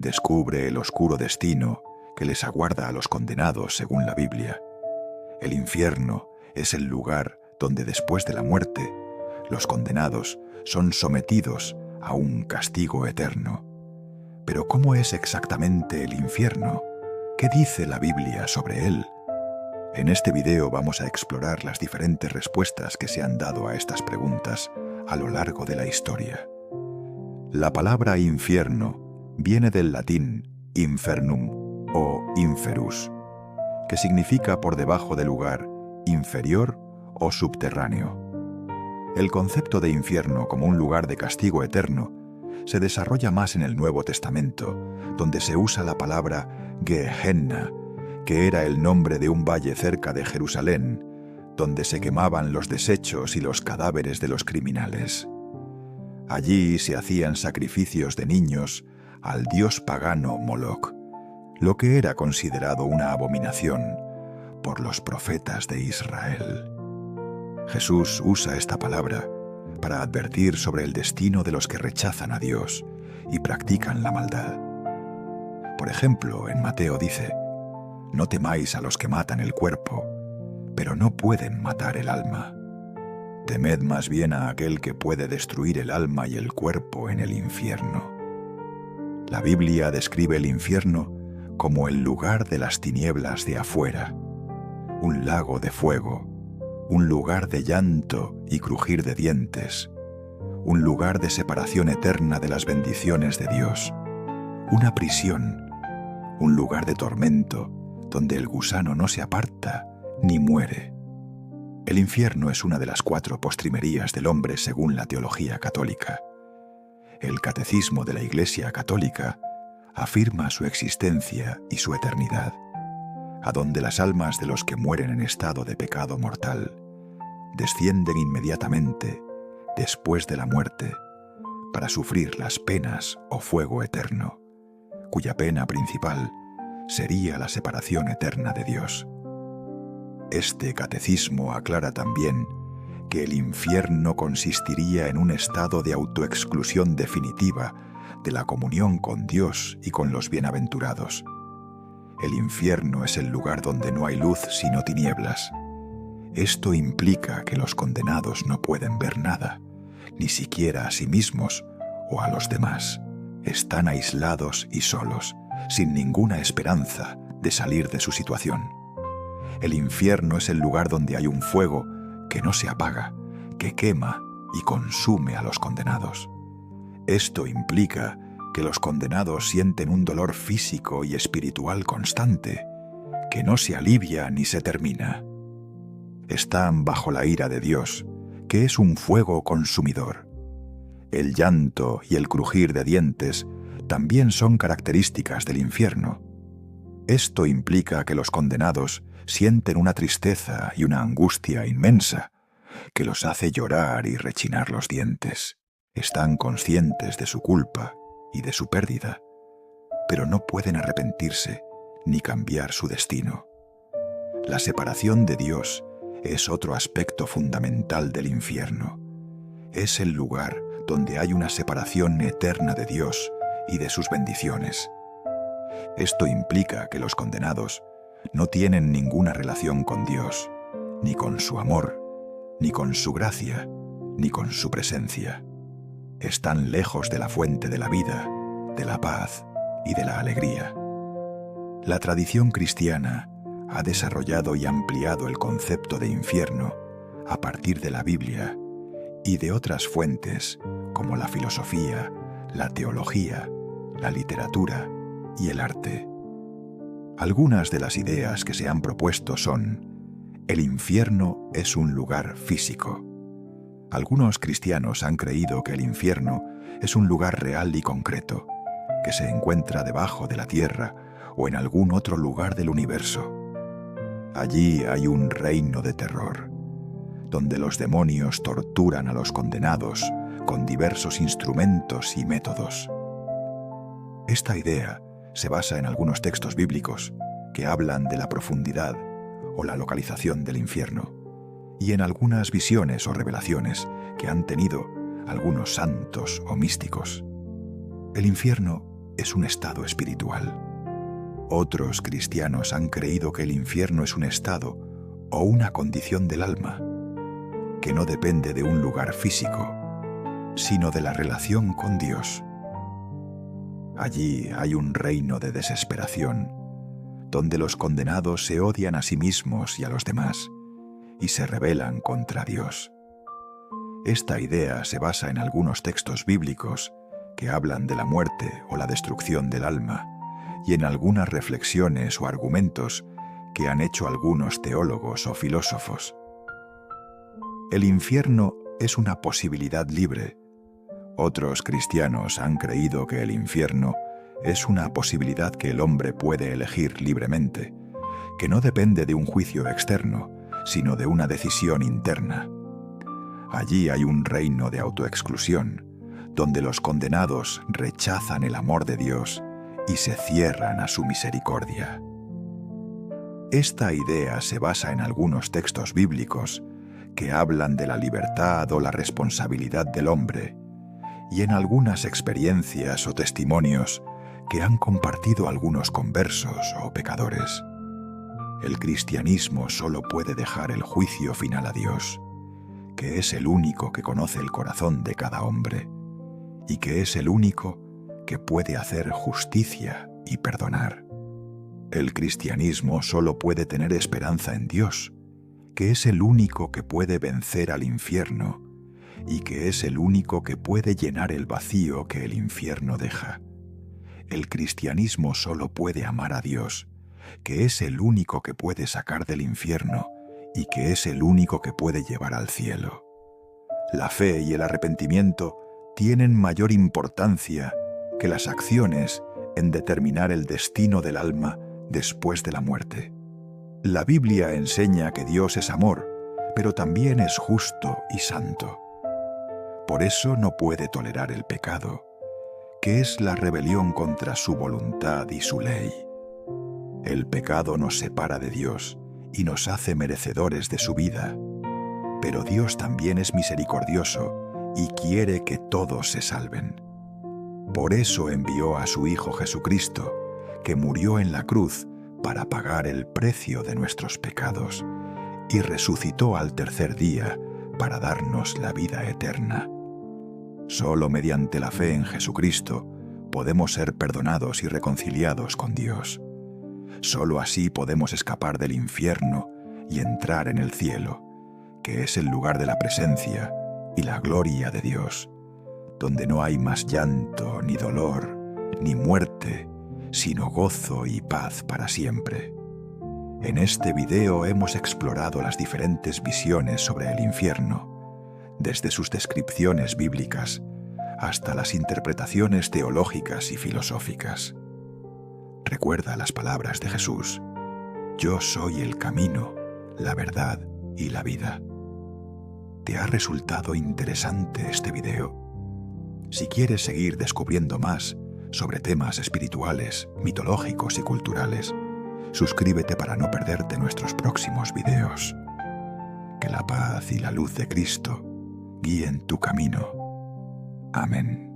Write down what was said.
descubre el oscuro destino que les aguarda a los condenados según la Biblia. El infierno es el lugar donde después de la muerte, los condenados son sometidos a un castigo eterno. Pero ¿cómo es exactamente el infierno? ¿Qué dice la Biblia sobre él? En este video vamos a explorar las diferentes respuestas que se han dado a estas preguntas a lo largo de la historia. La palabra infierno viene del latín infernum o inferus, que significa por debajo del lugar, inferior o subterráneo. El concepto de infierno como un lugar de castigo eterno se desarrolla más en el Nuevo Testamento, donde se usa la palabra Gehenna, que era el nombre de un valle cerca de Jerusalén, donde se quemaban los desechos y los cadáveres de los criminales. Allí se hacían sacrificios de niños al dios pagano Moloch, lo que era considerado una abominación por los profetas de Israel. Jesús usa esta palabra para advertir sobre el destino de los que rechazan a Dios y practican la maldad. Por ejemplo, en Mateo dice: «No temáis a los que matan el cuerpo, pero no pueden matar el alma. Temed más bien a aquel que puede destruir el alma y el cuerpo en el infierno». La Biblia describe el infierno como el lugar de las tinieblas de afuera, un lago de fuego, un lugar de llanto y crujir de dientes, un lugar de separación eterna de las bendiciones de Dios, una prisión, un lugar de tormento donde el gusano no se aparta ni muere. El infierno es una de las 4 postrimerías del hombre según la teología católica. El Catecismo de la Iglesia Católica afirma su existencia y su eternidad, a donde las almas de los que mueren en estado de pecado mortal descienden inmediatamente después de la muerte para sufrir las penas o fuego eterno, cuya pena principal sería la separación eterna de Dios. Este catecismo aclara también que el infierno consistiría en un estado de autoexclusión definitiva de la comunión con Dios y con los bienaventurados. El infierno es el lugar donde no hay luz sino tinieblas. Esto implica que los condenados no pueden ver nada, ni siquiera a sí mismos o a los demás. Están aislados y solos, sin ninguna esperanza de salir de su situación. El infierno es el lugar donde hay un fuego que no se apaga, que quema y consume a los condenados. Esto implica que los condenados sienten un dolor físico y espiritual constante, que no se alivia ni se termina. Están bajo la ira de Dios, que es un fuego consumidor. El llanto y el crujir de dientes también son características del infierno. Esto implica que los condenados sienten una tristeza y una angustia inmensa que los hace llorar y rechinar los dientes. Están conscientes de su culpa y de su pérdida, pero no pueden arrepentirse ni cambiar su destino. La separación de Dios es otro aspecto fundamental del infierno. Es el lugar donde hay una separación eterna de Dios y de sus bendiciones. Esto implica que los condenados no tienen ninguna relación con Dios, ni con su amor, ni con su gracia, ni con su presencia. Están lejos de la fuente de la vida, de la paz y de la alegría. La tradición cristiana ha desarrollado y ampliado el concepto de infierno a partir de la Biblia y de otras fuentes como la filosofía, la teología, la literatura y el arte. Algunas de las ideas que se han propuesto son: el infierno es un lugar físico. Algunos cristianos han creído que el infierno es un lugar real y concreto, que se encuentra debajo de la tierra o en algún otro lugar del universo. Allí hay un reino de terror, donde los demonios torturan a los condenados con diversos instrumentos y métodos. Esta idea se basa en algunos textos bíblicos que hablan de la profundidad o la localización del infierno, y en algunas visiones o revelaciones que han tenido algunos santos o místicos. El infierno es un estado espiritual. Otros cristianos han creído que el infierno es un estado o una condición del alma, que no depende de un lugar físico, sino de la relación con Dios. Allí hay un reino de desesperación, donde los condenados se odian a sí mismos y a los demás, y se rebelan contra Dios. Esta idea se basa en algunos textos bíblicos que hablan de la muerte o la destrucción del alma, y en algunas reflexiones o argumentos que han hecho algunos teólogos o filósofos. El infierno es una posibilidad libre. Otros cristianos han creído que el infierno es una posibilidad que el hombre puede elegir libremente, que no depende de un juicio externo, sino de una decisión interna. Allí hay un reino de autoexclusión, donde los condenados rechazan el amor de Dios y se cierran a su misericordia. Esta idea se basa en algunos textos bíblicos que hablan de la libertad o la responsabilidad del hombre, y en algunas experiencias o testimonios que han compartido algunos conversos o pecadores. El cristianismo solo puede dejar el juicio final a Dios, que es el único que conoce el corazón de cada hombre, y que es el único que puede hacer justicia y perdonar. El cristianismo solo puede tener esperanza en Dios, que es el único que puede vencer al infierno y que es el único que puede llenar el vacío que el infierno deja. El cristianismo solo puede amar a Dios, que es el único que puede sacar del infierno y que es el único que puede llevar al cielo. La fe y el arrepentimiento tienen mayor importancia que las acciones en determinar el destino del alma después de la muerte. La Biblia enseña que Dios es amor, pero también es justo y santo. Por eso no puede tolerar el pecado, que es la rebelión contra su voluntad y su ley. El pecado nos separa de Dios y nos hace merecedores de su vida, pero Dios también es misericordioso y quiere que todos se salven. Por eso envió a su Hijo Jesucristo, que murió en la cruz para pagar el precio de nuestros pecados, y resucitó al tercer día para darnos la vida eterna. Solo mediante la fe en Jesucristo podemos ser perdonados y reconciliados con Dios. Solo así podemos escapar del infierno y entrar en el cielo, que es el lugar de la presencia y la gloria de Dios, donde no hay más llanto, ni dolor, ni muerte, sino gozo y paz para siempre. En este video hemos explorado las diferentes visiones sobre el infierno, desde sus descripciones bíblicas hasta las interpretaciones teológicas y filosóficas. Recuerda las palabras de Jesús: Yo soy el camino, la verdad y la vida. ¿Te ha resultado interesante este video? Si quieres seguir descubriendo más sobre temas espirituales, mitológicos y culturales, suscríbete para no perderte nuestros próximos videos. Que la paz y la luz de Cristo guíen tu camino. Amén.